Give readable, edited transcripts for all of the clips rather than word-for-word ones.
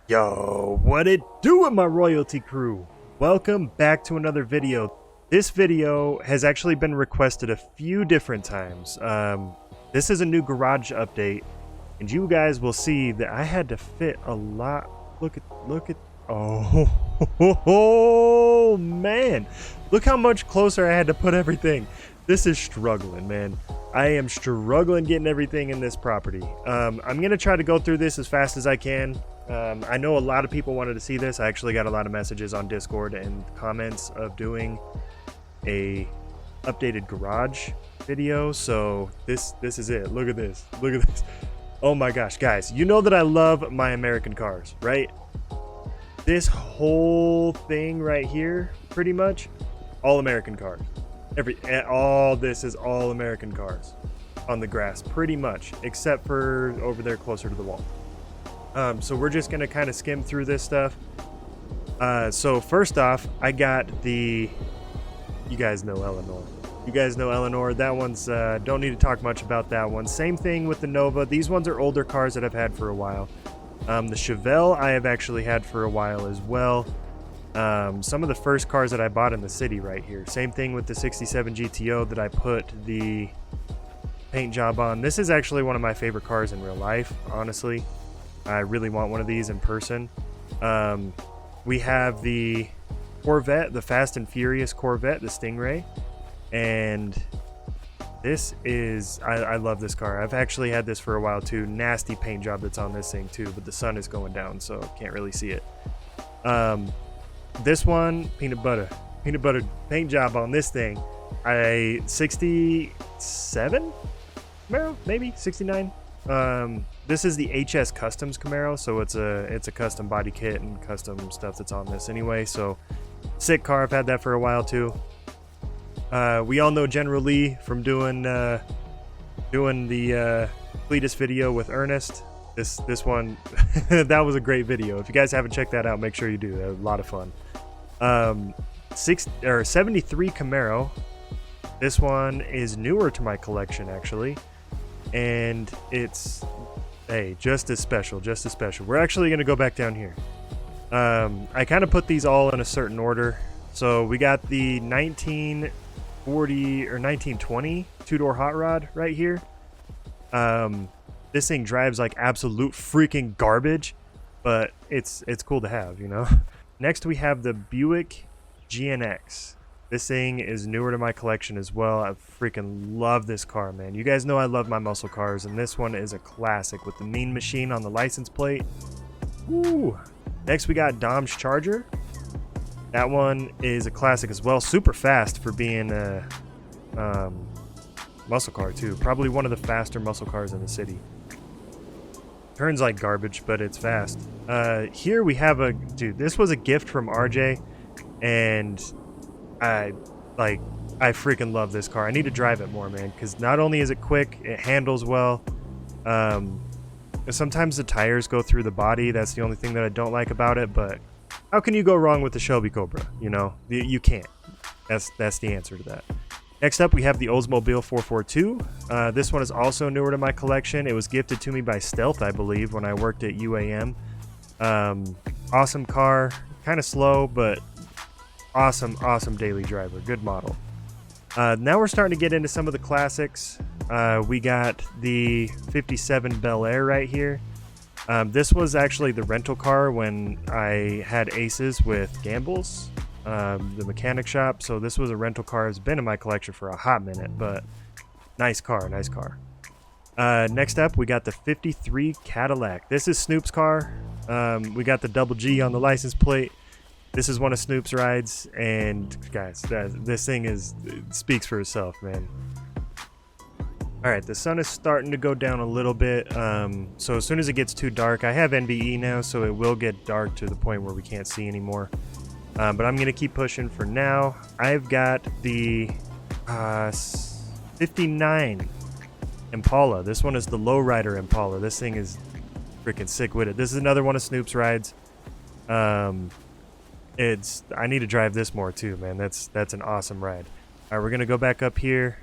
Yo, what it do with my royalty crew? Welcome back to another video. This video has actually been requested a few different times. This is a new garage update, and you guys will see that I had to fit a lot. Look at, oh man, look how much closer I had to put everything. This is struggling, man. I am struggling getting everything in this property. I'm gonna try to go through this as fast as I can. I know a lot of people wanted to see this. I actually got a lot of messages on Discord and comments of doing a updated garage video. So this is it. Look at this. Look at this. Oh my gosh, guys, you know that I love my American cars, right? This whole thing right here, pretty much all American cars. All this is all American cars on the grass, pretty much, except for over there closer to the wall. So we're just gonna kind of skim through this stuff. So first off, I got the, you guys know Eleanor. You guys know Eleanor. That one's don't need to talk much about that one. Same thing with the Nova. These ones are older cars that I've had for a while. The Chevelle I have actually had for a while as well. Some of the first cars that I bought in the city right here. Same thing with the 67 GTO that I put the paint job on. This is actually one of my favorite cars in real life, honestly. I really want one of these in person. We have the Corvette, the Fast and Furious Corvette, the Stingray. And this is, I love this car. I've actually had this for a while too. Nasty paint job that's on this thing too, but the sun is going down, so can't really see it. This one, peanut butter paint job on this thing. 67 Camaro, maybe 69. This is the HS Customs Camaro, so it's a custom body kit and custom stuff that's on this anyway. So sick car. I've had that for a while too. We all know General Lee from doing the Cletus video with Ernest. This one that was a great video. If you guys haven't checked that out, make sure you do. That was a lot of fun. 73 Camaro. This one is newer to my collection actually, and it's just as special. We're actually gonna go back down here. I kind of put these all in a certain order. So we got the 1940 or 1920 two-door hot rod right here. This thing drives like absolute freaking garbage, but it's cool to have, you know. Next we have the Buick GNX. This thing is newer to my collection as well. I freaking love this car, man. You guys know I love my muscle cars, and this one is a classic with the Mean Machine on the license plate. Woo! Next we got Dom's Charger. That one is a classic as well. Super fast for being a muscle car too. Probably one of the faster muscle cars in the city. Turns like garbage, but it's fast. Here we have a dude. This was a gift from RJ, and I freaking love this car. I need to drive it more, man, because not only is it quick, it handles well. Sometimes the tires go through the body. That's the only thing that I don't like about it. But how can you go wrong with the Shelby Cobra? You know, you can't. That's the answer to that. Next up, we have the Oldsmobile 442. This one is also newer to my collection. It was gifted to me by Stealth, I believe, when I worked at UAM. Awesome car, kind of slow, but awesome daily driver. Good model. Now we're starting to get into some of the classics. We got the 57 Bel Air right here. This was actually the rental car when I had Aces with Gambles. The mechanic shop, so this was a rental car. It's been in my collection for a hot minute, but nice car. Next up we got the 53 Cadillac. This is Snoop's car. We got the double G on the license plate. This is one of Snoop's rides, and guys, this thing speaks for itself, man. Alright, the sun is starting to go down a little bit, so as soon as it gets too dark, I have NBE now, so it will get dark to the point where we can't see anymore. But I'm going to keep pushing for now. I've got the 59 Impala. This one is the lowrider Impala. This thing is freaking sick with it. This is another one of Snoop's rides. I need to drive this more too, man. That's an awesome ride. All right, we're going to go back up here.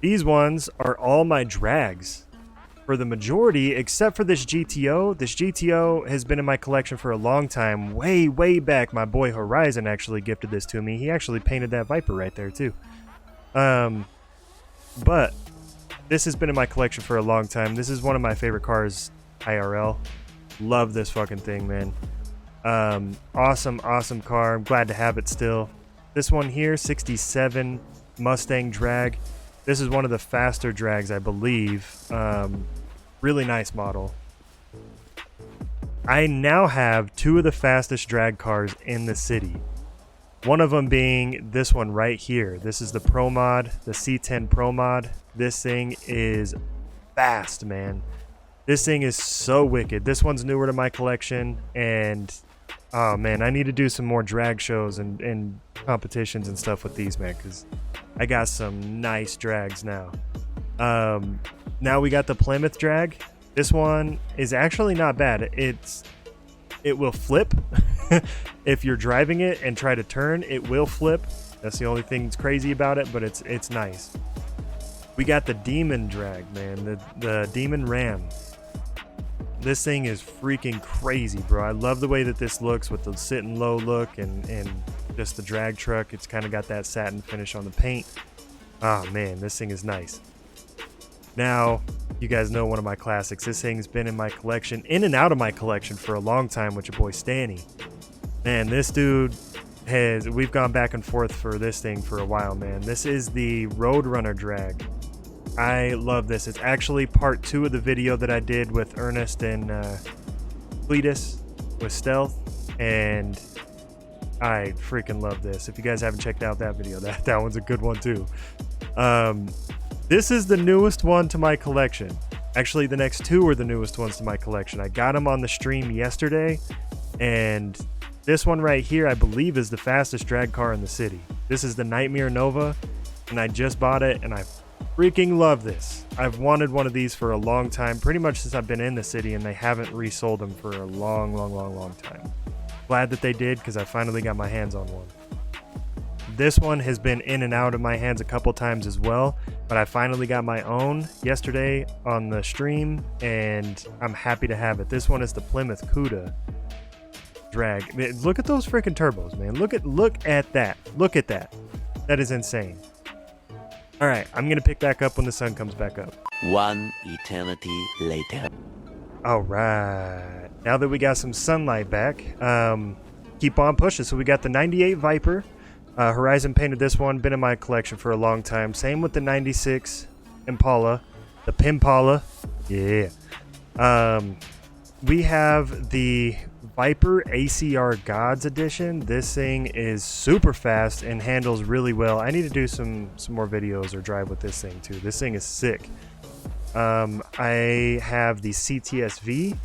These ones are all my drags. for the majority, except for this GTO. This GTO has been in my collection for a long time. Way back, my boy Horizon actually gifted this to me. He actually painted that Viper right there too. But this has been in my collection for a long time. This is one of my favorite cars IRL. Love this fucking thing, man. Awesome car. I'm glad to have it still. This one here, 67 Mustang drag. This is one of the faster drags, I believe. Really nice model. I now have two of the fastest drag cars in the city. One of them being this one right here. This is the Pro Mod, the C10 Pro Mod. This thing is fast, man. This thing is so wicked. This one's newer to my collection, and oh man, I need to do some more drag shows and competitions and stuff with these, man, because I got some nice drags now. Now we got the Plymouth drag. This one is actually not bad. It will flip. If you're driving it and try to turn, it will flip. That's the only thing that's crazy about it, but it's nice. We got the Demon drag, man, the Demon Ram. This thing is freaking crazy, bro. I love the way that this looks with the sitting low look and just the drag truck. It's kind of got that satin finish on the paint. Oh man, this thing is nice. Now, you guys know one of my classics. This thing's been in my collection, in and out of my collection for a long time with your boy Stanny. Man, this dude we've gone back and forth for this thing for a while, man. This is the Roadrunner drag. I love this. It's actually part 2 of the video that I did with Ernest and Cletus with Stealth, and I freaking love this. If you guys haven't checked out that video, that one's a good one too. This is the newest one to my collection. Actually, the next 2 are the newest ones to my collection. I got them on the stream yesterday, and this one right here, I believe, is the fastest drag car in the city. This is the Nightmare Nova, and I just bought it, and I freaking love this. I've wanted one of these for a long time, pretty much since I've been in the city, and they haven't resold them for a long time. Glad that they did, because I finally got my hands on one. This one has been in and out of my hands a couple times as well, but I finally got my own yesterday on the stream, and I'm happy to have it. This one is the Plymouth Cuda drag. Man, look at those freaking turbos, man. Look at that. Look at that. That is insane. All right, I'm gonna pick back up when the sun comes back up. One eternity later. All right, now that we got some sunlight back, keep on pushing. So we got the 98 Viper. Horizon painted this one, been in my collection for a long time. Same with the 96 Impala, the Pimpala. Yeah. We have the Viper ACR Gods Edition. This thing is super fast and handles really well. I need to do some more videos or drive with this thing too. This thing is sick. I have the CTSV.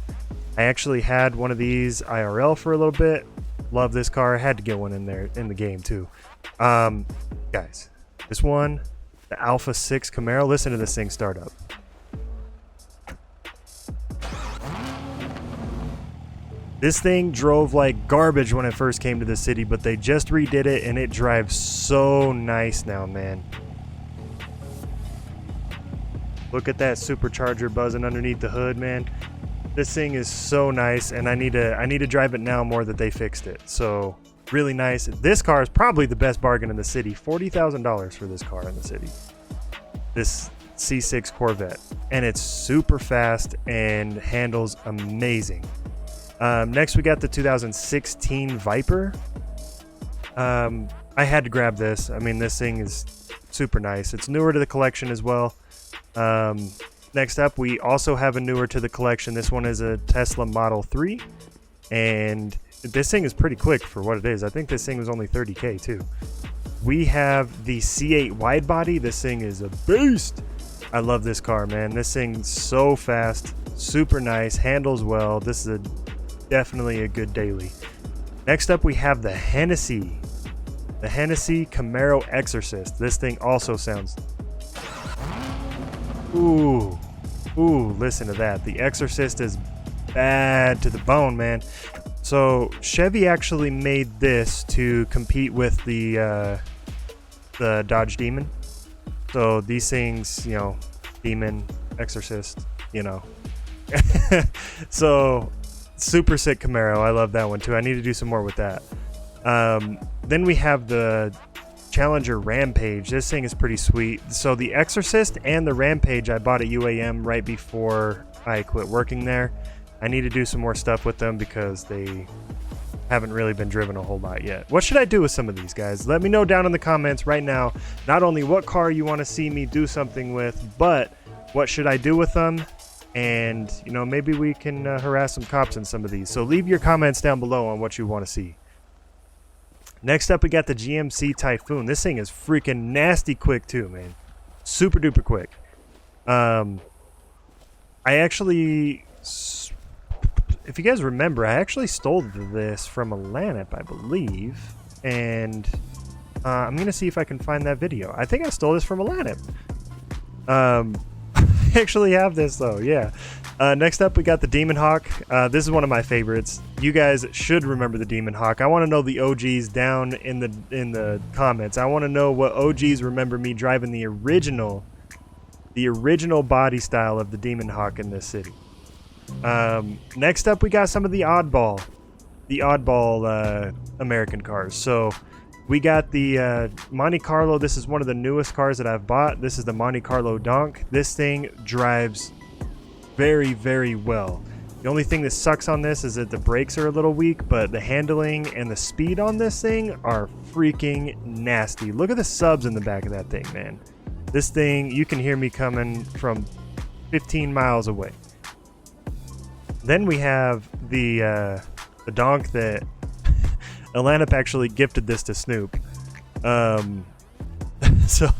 I actually had one of these IRL for a little bit. Love this car. I had to get one in there in the game too. Guys, this one, the Alpha 6 Camaro. Listen to this thing start up. This thing drove like garbage when it first came to the city, but they just redid it and it drives so nice now, man. Look at that supercharger buzzing underneath the hood, man. This thing is so nice, and I need to drive it now more that they fixed it. So really nice. This car is probably the best bargain in the city. $40,000 for this car in the city. This C6 Corvette, and it's super fast and handles amazing. Next we got the 2016 Viper. I had to grab this. I mean, this thing is super nice. It's newer to the collection as well. Next up, we also have a newer to the collection. This one is a Tesla Model 3, and this thing is pretty quick for what it is. I think this thing was only 30K too. We have the C8 wide body. This thing is a beast. I love this car, man. This thing's so fast, super nice, handles well. This is definitely a good daily. Next up, we have the Hennessy Camaro Exorcist. This thing also sounds... Ooh, listen to that. The Exorcist is bad to the bone, man. So Chevy actually made this to compete with the Dodge Demon. So these things, you know, Demon, Exorcist, you know. So super sick Camaro. I love that one too. I need to do some more with that. Then we have the Challenger Rampage. This thing is pretty sweet. So the Exorcist and the Rampage I bought at UAM right before I quit working there. I need to do some more stuff with them because they haven't really been driven a whole lot yet. What should I do with some of these guys? Let me know down in the comments right now, not only what car you want to see me do something with, but what should I do with them? And, you know, maybe we can harass some cops in some of these. So leave your comments down below on what you want to see. Next up, we got the GMC Typhoon. This thing is freaking nasty quick too, man. Super duper quick. I actually, if you guys remember, I actually stole this from a LANP, I believe. And I'm going to see if I can find that video. I think I stole this from a LANP. I actually have this though, yeah. Next up, we got the Demon Hawk. This is one of my favorites. You guys should remember the Demon Hawk. I want to know the OGs down in the comments. I want to know what OGs remember me driving the original body style of the Demon Hawk in this city. Next up, we got some of the oddball American cars. So we got the Monte Carlo. This is one of the newest cars that I've bought. This is the Monte Carlo Donk. This thing drives very, very well. The only thing that sucks on this is that the brakes are a little weak, but the handling and the speed on this thing are freaking nasty. Look at the subs in the back of that thing, man. This thing, you can hear me coming from 15 miles away. Then we have the Donk that Alanip actually gifted this to Snoop. So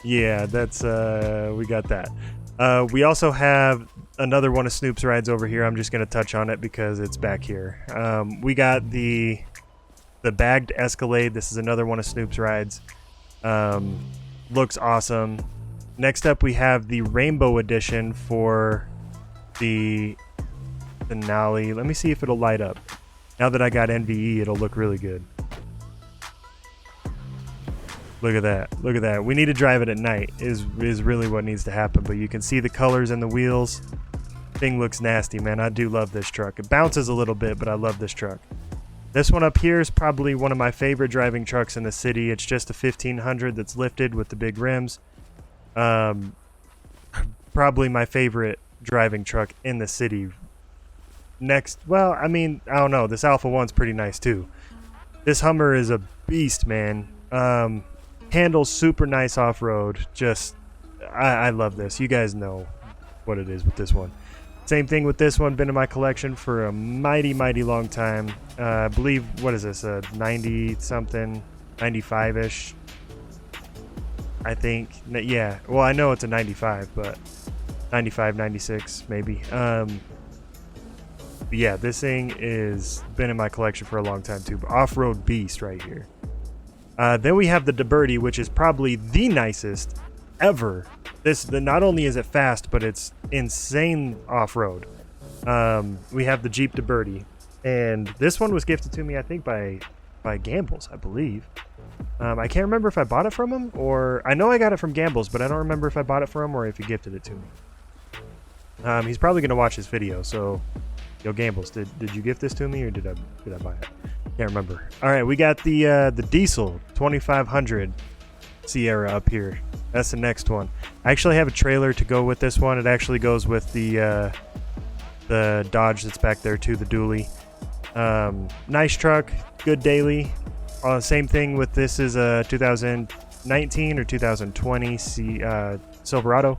yeah, that's we got that. We also have another one of Snoop's rides over here. I'm just gonna touch on it because it's back here. We got the bagged Escalade. This is another one of Snoop's rides. Looks awesome. Next up, we have the Rainbow Edition for the Denali. Let me see if it'll light up. Now that I got NVE, it'll look really good. Look at that. Look at that. We need to drive it at night is really what needs to happen. But you can see the colors and the wheels. Thing looks nasty, man. I do love this truck. It bounces a little bit, but I love this truck. This one up here is probably one of my favorite driving trucks in the city. It's just a 1500 that's lifted with the big rims. Probably my favorite driving truck in the city. Next, well, I mean, I don't know. This Alpha 1's pretty nice too. This Hummer is a beast, man. Handles super nice off-road. Just, I love this. You guys know what it is with this one. Same thing with this one. Been in my collection for a mighty, mighty long time. I believe, what is this? A 90-something, 95-ish. I think. Yeah. Well, I know it's a 95, but 95, 96 maybe. Yeah, this thing is been in my collection for a long time too. Off-road beast right here. Then we have the DeBerti, which is probably the nicest ever. Not only is it fast, but it's insane off-road. We have the Jeep DeBerti, and this one was gifted to me, I think, by Gambles, I believe. I can't remember if I bought it from him, or I know I got it from Gambles, but I don't remember if I bought it from him or if he gifted it to me. He's probably gonna watch this video, so. Yo, Gambles, did you gift this to me or did I buy it? Can't remember. All right, we got the Diesel 2500 Sierra up here. That's the next one. I actually have a trailer to go with this one. It actually goes with the Dodge that's back there too, the dually. Nice truck, good daily. Same thing with this is a 2019 or 2020 Silverado.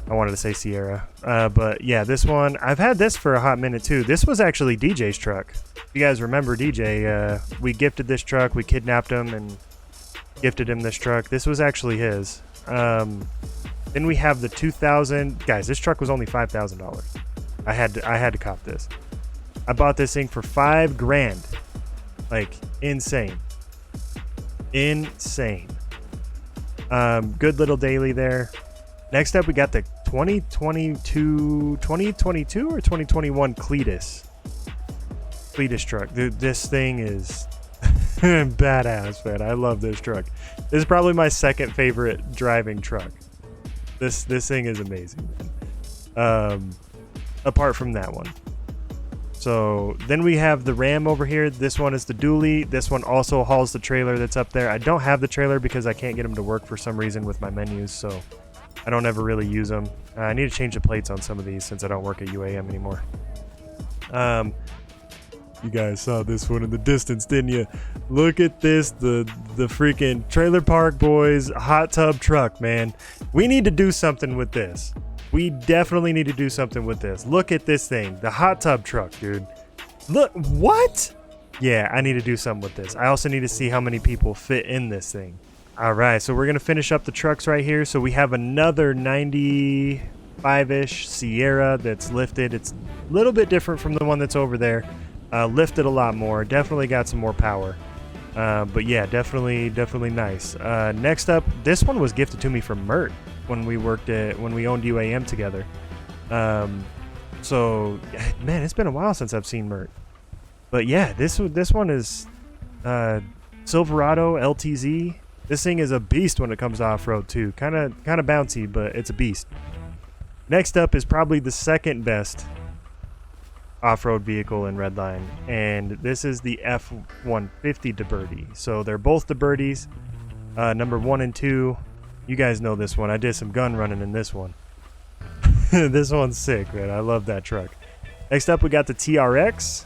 I wanted to say Sierra, but yeah, this one, I've had this for a hot minute too. This was actually DJ's truck. If you guys remember DJ, we gifted this truck, we kidnapped him and gifted him this truck. This was actually his. Then we have the 2000, guys, this truck was only $5,000. I had to cop this. I bought this thing for $5 grand. Like, insane. Insane. Good little daily there. Next up, we got the 2022 or 2021 Cletus truck. Dude, this thing is badass, man. I love this truck. This is probably my second favorite driving truck. This thing is amazing. apart from that one. So then we have the Ram over here. This one is the dually. This one also hauls the trailer that's up there. I don't have the trailer because I can't get them to work for some reason with my menus, so I don't ever really use them. I need to change the plates on some of these since I don't work at UAM anymore. You guys saw this one in the distance, didn't you? Look at this, the freaking Trailer Park Boys hot tub truck, man. We need to do something with this. We definitely need to do something with this. Look at this thing, the hot tub truck, dude. Look, what? Yeah, I need to do something with this. I also need to see how many people fit in this thing. All right, so we're gonna finish up the trucks right here. So we have another 95-ish Sierra that's lifted. It's a little bit different from the one that's over there. Lifted a lot more, definitely got some more power. But yeah, definitely nice. Next up, this one was gifted to me from Mert when we owned UAM together. So man, it's been a while since I've seen Mert. But yeah, this one is Silverado LTZ. This thing is a beast when it comes to off-road too. Kind of bouncy, but it's a beast. Next up is probably the second best off-road vehicle in Redline, and this is the F-150 DeBerti. So they're both DeBertis, number 1 and 2. You guys know this one. I did some gun running in this one. This one's sick, man. I love that truck. Next up, we got the TRX.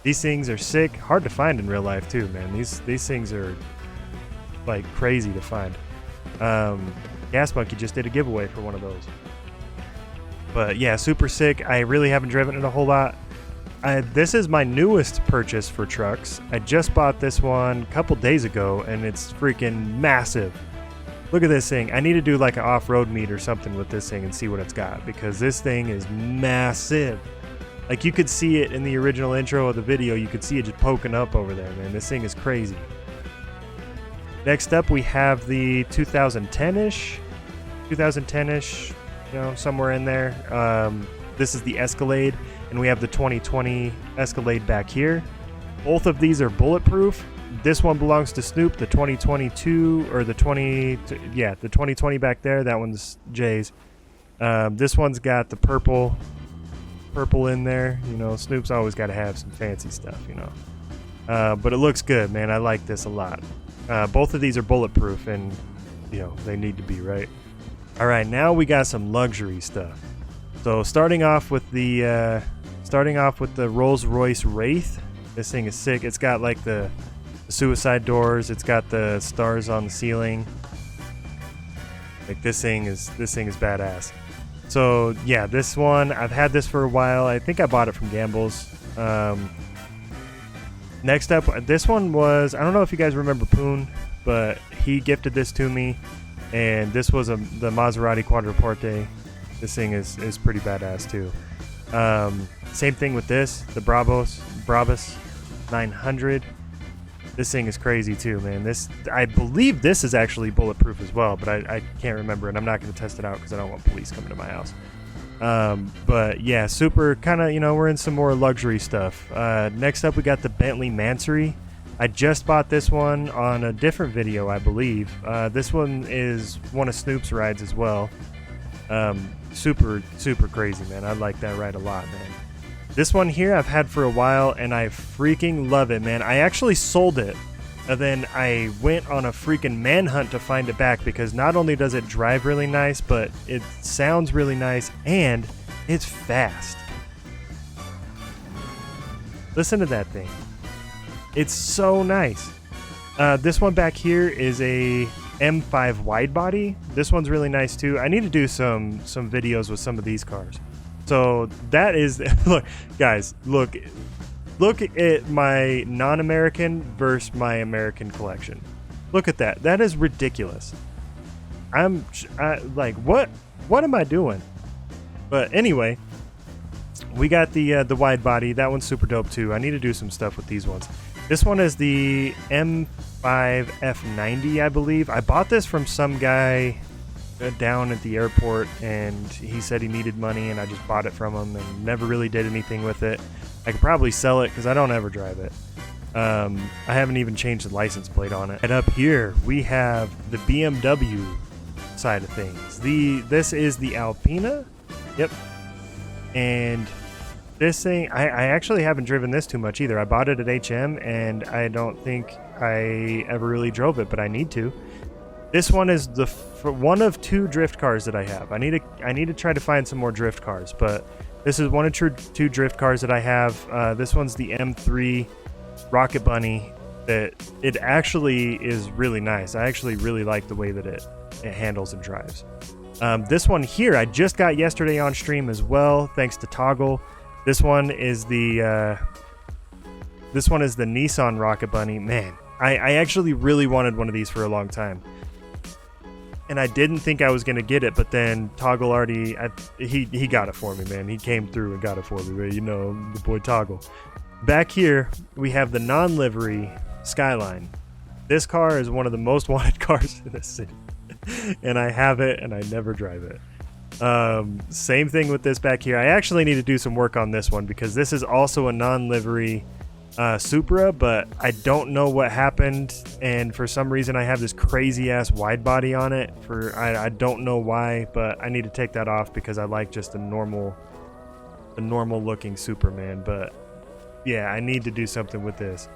These things are sick. Hard to find in real life too, man. These things are like crazy to find. Gas Monkey just did a giveaway for one of those. But yeah, super sick. I really haven't driven it a whole lot. This is my newest purchase for trucks. I just bought this one a couple days ago, and it's freaking massive. Look at this thing. I need to do like an off-road meet or something with this thing and see what it's got, because this thing is massive. Like, you could see it in the original intro of the video. You could see it just poking up over there, man. This thing is crazy. Next up, we have the 2010-ish, you know, somewhere in there. This is the Escalade, and we have the 2020 Escalade back here. Both of these are bulletproof. This one belongs to Snoop, the 2022, or the 2020 back there. That one's Jay's. This one's got the purple in there. You know, Snoop's always got to have some fancy stuff, you know. But it looks good, man. I like this a lot. Both of these are bulletproof, and you know, they need to be, right? All right, now we got some luxury stuff. So starting off with the Rolls-Royce Wraith. This thing is sick. It's got like the suicide doors. It's got the stars on the ceiling. Like, this thing is badass. So yeah, this one, I've had this for a while. I think I bought it from Gamble's. Next up, this one was, I don't know if you guys remember Poon, but he gifted this to me, and this was the Maserati Quadriporte. This thing is pretty badass too. Same thing with this, the Brabus 900. This thing is crazy too, man. This, I believe this is actually bulletproof as well, but I can't remember, and I'm not going to test it out because I don't want police coming to my house. But yeah, super kind of, you know, we're in some more luxury stuff. Next up, we got the Bentley Mansory. I just bought this one on a different video, I believe. This one is one of Snoop's rides as well. Super crazy, man. I like that ride a lot, man. This one here I've had for a while, and I freaking love it, man. I actually sold it, and then I went on a freaking manhunt to find it back, because not only does it drive really nice, but it sounds really nice, and it's fast. Listen to that thing. It's so nice. This one back here is a M5 wide body. This one's really nice too. I need to do some videos with some of these cars. So that is, look, guys, look at my non-American versus my American collection. Look at that. That is ridiculous. Like, what am I doing? But anyway, we got the wide body. That one's super dope too. I need to do some stuff with these ones. This one is the M5 F90, I believe. I bought this from some guy down at the airport, and he said he needed money, and I just bought it from him and never really did anything with it. I could probably sell it because I don't ever drive it. I haven't even changed the license plate on it. And up here we have the BMW side of things. This is the Alpina. Yep, And this thing, I actually haven't driven this too much either. I bought it at HM, and I don't think I ever really drove it, but I need to. This one is the one of 2 drift cars that I have. I need to try to find some more drift cars, but this is one of 2 drift cars that I have. This one's the M3 Rocket Bunny. That it actually is really nice. I actually really like the way that it handles and drives. This one here I just got yesterday on stream as well, thanks to Toggle. This one is the Nissan Rocket Bunny. Man, I actually really wanted one of these for a long time, and I didn't think I was gonna get it. But then Toggle already he got it for me, man. He came through and got it for me. You know, the boy Toggle. Back here we have the non-livery Skyline. This car is one of the most wanted cars in the city, and I have it and I never drive it. Same thing with this back here. I actually need to do some work on this one because this is also a non-livery Supra, but I don't know what happened, and for some reason I have this crazy ass wide body on it. I don't know why, but I need to take that off because I like just a normal looking Superman. But yeah, I need to do something with this.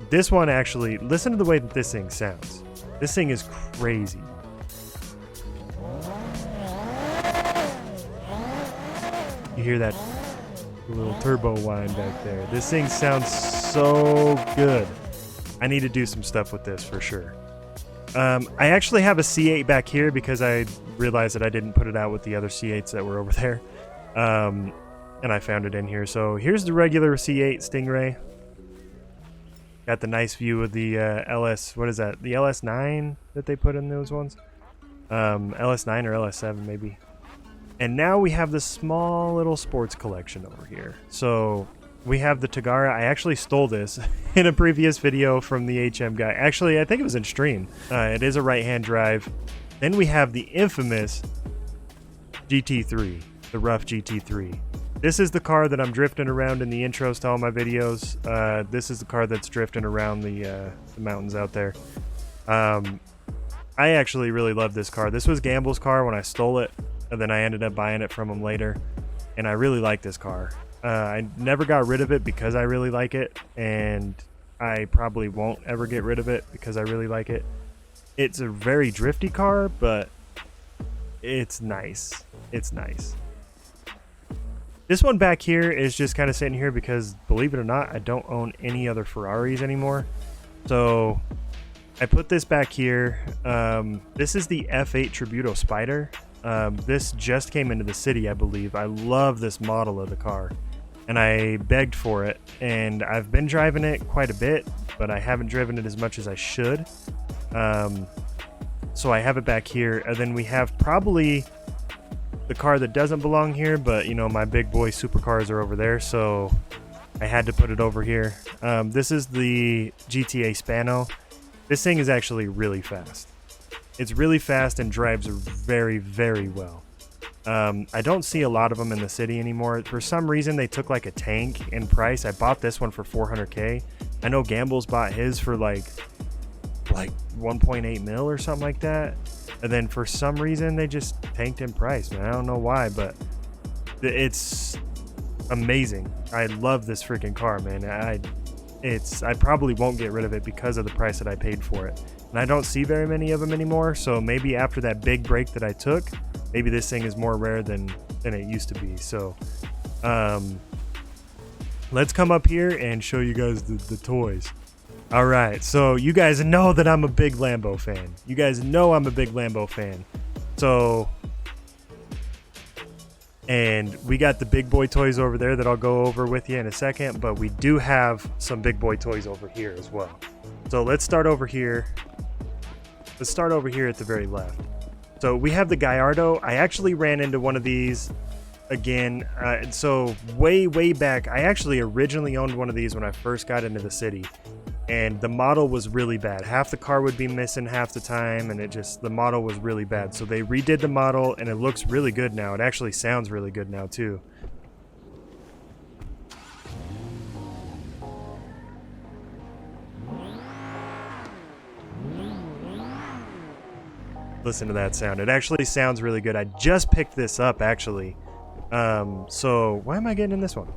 This one actually, listen to the way that this thing sounds. This thing is crazy. You hear that little turbo whine back there. This thing sounds so good. I need to do some stuff with this for sure. I actually have a C8 back here because I realized that I didn't put it out with the other C8s that were over there. And I found it in here. So here's the regular C8 Stingray. Got the nice view of the LS, what is that? The LS9 that they put in those ones? LS9 or LS7 maybe. And now we have this small little sports collection over here. So we have the Tagara. I actually stole this in a previous video from the HM guy. Actually, I think it was in stream. It is a right-hand drive. Then we have the infamous GT3, the rough GT3. This is the car that I'm drifting around in the intros to all my videos. This is the car that's drifting around the mountains out there. I actually really love this car. This was Gamble's car when I stole it, and then I ended up buying it from him later. And I really like this car. I never got rid of it because I really like it, and I probably won't ever get rid of it because I really like it. It's a very drifty car, but it's nice. It's nice. This one back here is just kind of sitting here because, believe it or not, I don't own any other Ferraris anymore. So I put this back here. This is the F8 Tributo Spider. This just came into the city, I believe. I love this model of the car, and I begged for it, and I've been driving it quite a bit, but I haven't driven it as much as I should. So I have it back here, and then we have probably the car that doesn't belong here, but you know, my big boy supercars are over there, so I had to put it over here. This is the GTA Spano. This thing is actually really fast. It's really fast and drives very, very well. I don't see a lot of them in the city anymore. For some reason, they took like a tank in price. I bought this one for 400K. I know Gamble's bought his for like 1.8 mil or something like that. And then for some reason, they just tanked in price, man. I don't know why, but it's amazing. I love this freaking car, man. I probably won't get rid of it because of the price that I paid for it. And I don't see very many of them anymore, so maybe after that big break that I took, maybe this thing is more rare than it used to be. So let's come up here and show you guys the toys. All right, so you guys know that I'm a big Lambo fan. You guys know I'm a big Lambo fan. So, and we got the big boy toys over there that I'll go over with you in a second, but we do have some big boy toys over here as well. So let's start over here. Let's start over here at the very left. So we have the Gallardo. I actually ran into one of these again. So way back, I actually originally owned one of these when I first got into the city. And the model was really bad. Half the car would be missing half the time, and the model was really bad. So they redid the model, and it looks really good now. It actually sounds really good now, too. Listen to that sound. It actually sounds really good. I just picked this up, actually. So why am I getting in this one?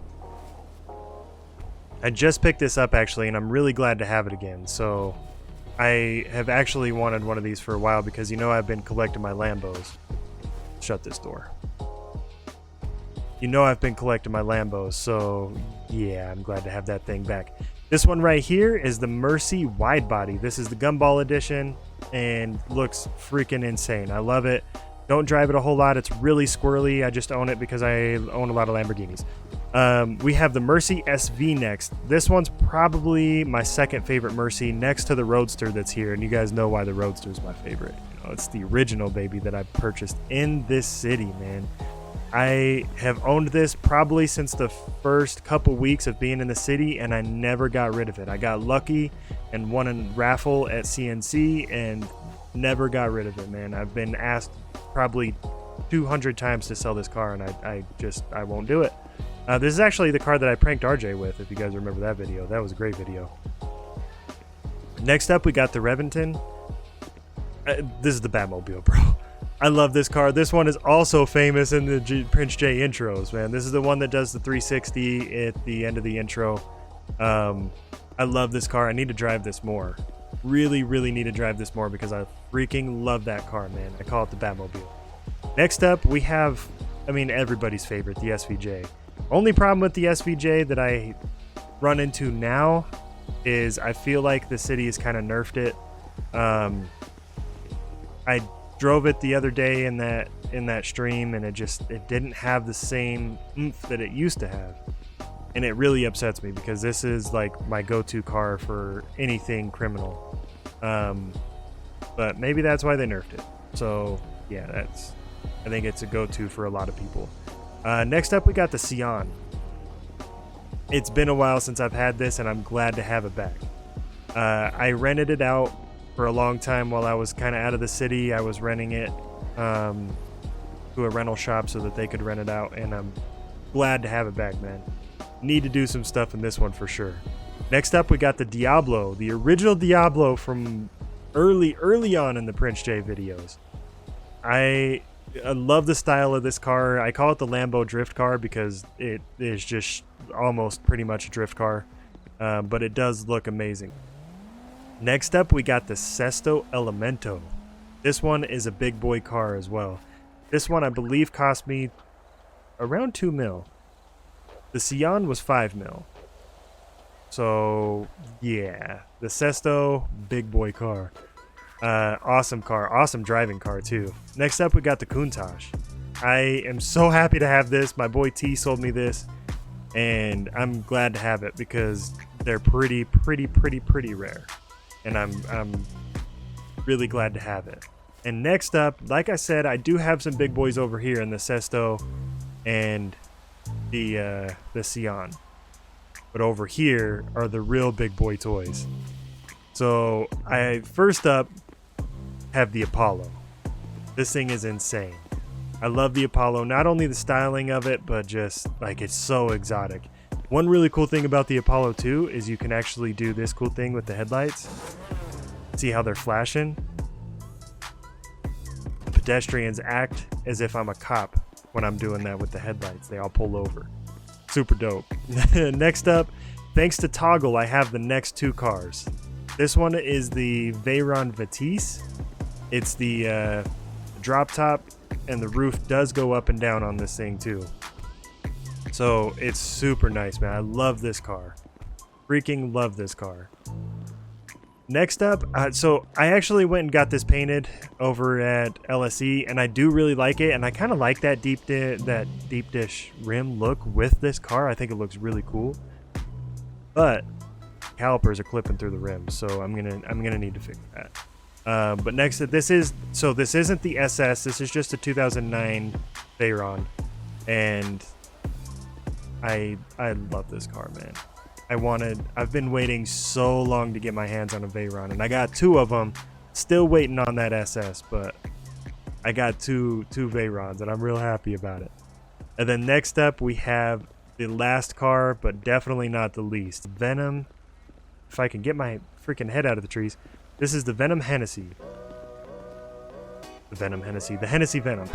I just picked this up actually, and I'm really glad to have it again. So I have actually wanted one of these for a while because you know I've been collecting my Lambos. Shut this door. You know I've been collecting my Lambos, so yeah, I'm glad to have that thing back. This one right here is the Mercy Wide Body. This is the Gumball Edition and looks freaking insane. I love it. Don't drive it a whole lot. It's really squirrely. I just own it because I own a lot of Lamborghinis. We have the Mercy SV next. This one's probably my second favorite Mercy next to the Roadster that's here. And you guys know why the Roadster is my favorite. You know, it's the original baby that I purchased in this city, man. I have owned this probably since the first couple weeks of being in the city, and I never got rid of it. I got lucky and won a raffle at CNC and never got rid of it, man. I've been asked probably 200 times to sell this car, and I won't do it. This is actually the car that I pranked RJ with, if you guys remember that video. That was a great video. Next up, we got the Reventon. This is the Batmobile, bro. I love this car. This one is also famous in the Prince J intros, man. This is the one that does the 360 at the end of the intro. I love this car. I need to drive this more. Really, really need to drive this more because I freaking love that car, man. I call it the Batmobile. Next up, we have, I mean, everybody's favorite, the SVJ. Only problem with the SVJ that I run into now is I feel like the city has kind of nerfed it. I drove it the other day in that stream, and it didn't have the same oomph that it used to have, and it really upsets me because this is like my go-to car for anything criminal. But maybe that's why they nerfed it. So yeah, I think it's a go-to for a lot of people. Next up, we got the Sion. It's been a while since I've had this, and I'm glad to have it back. I rented it out for a long time while I was kind of out of the city. I was renting it to a rental shop so that they could rent it out, and I'm glad to have it back, man. Need to do some stuff in this one for sure. Next up, we got the Diablo, the original Diablo from early on in the Prince J videos. I love the style of this car. I call it the Lambo drift car because it is just almost pretty much a drift car, but it does look amazing. Next up, we got the Sesto Elemento. This one is a big boy car as well. This one, I believe, cost me around 2 mil. The Sion was 5 mil. So, yeah. The Sesto, big boy car. Awesome car. Awesome driving car, too. Next up, we got the Countach. I am so happy to have this. My boy T sold me this, and I'm glad to have it because they're pretty rare. And I'm really glad to have it. And next up, like I said, I do have some big boys over here in the Sesto and the Sion. But over here are the real big boy toys. So I first up have the Apollo. This thing is insane. I love the Apollo, not only the styling of it, but just like it's so exotic. One really cool thing about the Apollo 2 is you can actually do this cool thing with the headlights. See how they're flashing? The pedestrians act as if I'm a cop when I'm doing that with the headlights. They all pull over. Super dope. Next up, thanks to Toggle, I have the next 2 cars. This one is the Veyron Vitesse. It's the drop top, and the roof does go up and down on this thing too. So it's super nice, man. I love this car. Freaking love this car. Next up, so I actually went and got this painted over at LSE, and I do really like it. And I kind of like that deep dish rim look with this car. I think it looks really cool. But calipers are clipping through the rim, so I'm gonna need to fix that. But next, this isn't the SS. This is just a 2009 Veyron, and I love this car, man. I've been waiting so long to get my hands on a Veyron, and I got 2 of them. Still waiting on that SS, but I got two Veyrons, and I'm real happy about it. And then next up, we have the last car, but definitely not the least, Venom. If I can get my freaking head out of the trees. This is the Venom Hennessy. The Venom Hennessy. The Hennessy Venom.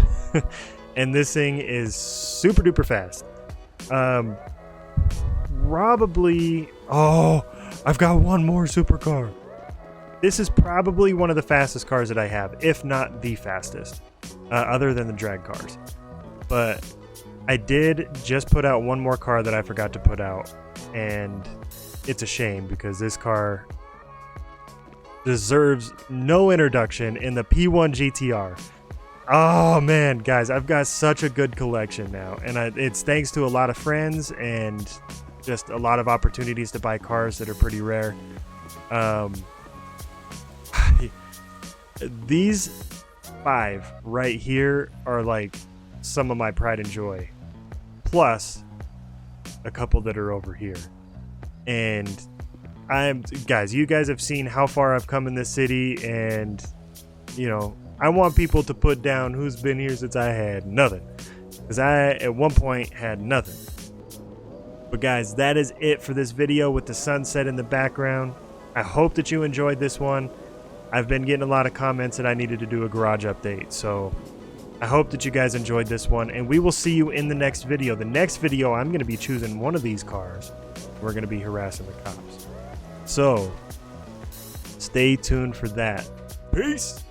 and this thing is super duper fast. Probably, oh, I've got one more supercar. This is probably one of the fastest cars that I have, if not the fastest, other than the drag cars. But I did just put out one more car that I forgot to put out, and it's a shame because this car deserves no introduction in the P1 GTR. Oh man, guys, I've got such a good collection now, and it's thanks to a lot of friends and just a lot of opportunities to buy cars that are pretty rare. These 5 right here are like some of my pride and joy, plus a couple that are over here. And guys, you guys have seen how far I've come in this city, and you know, I want people to put down who's been here since I had nothing, because I at one point had nothing. But guys, that is it for this video with the sunset in the background. I hope that you enjoyed this one. I've been getting a lot of comments that I needed to do a garage update, so I hope that you guys enjoyed this one, and we will see you in the next video. The next video, I'm going to be choosing one of these cars. We're going to be harassing the cops. So, stay tuned for that. Peace!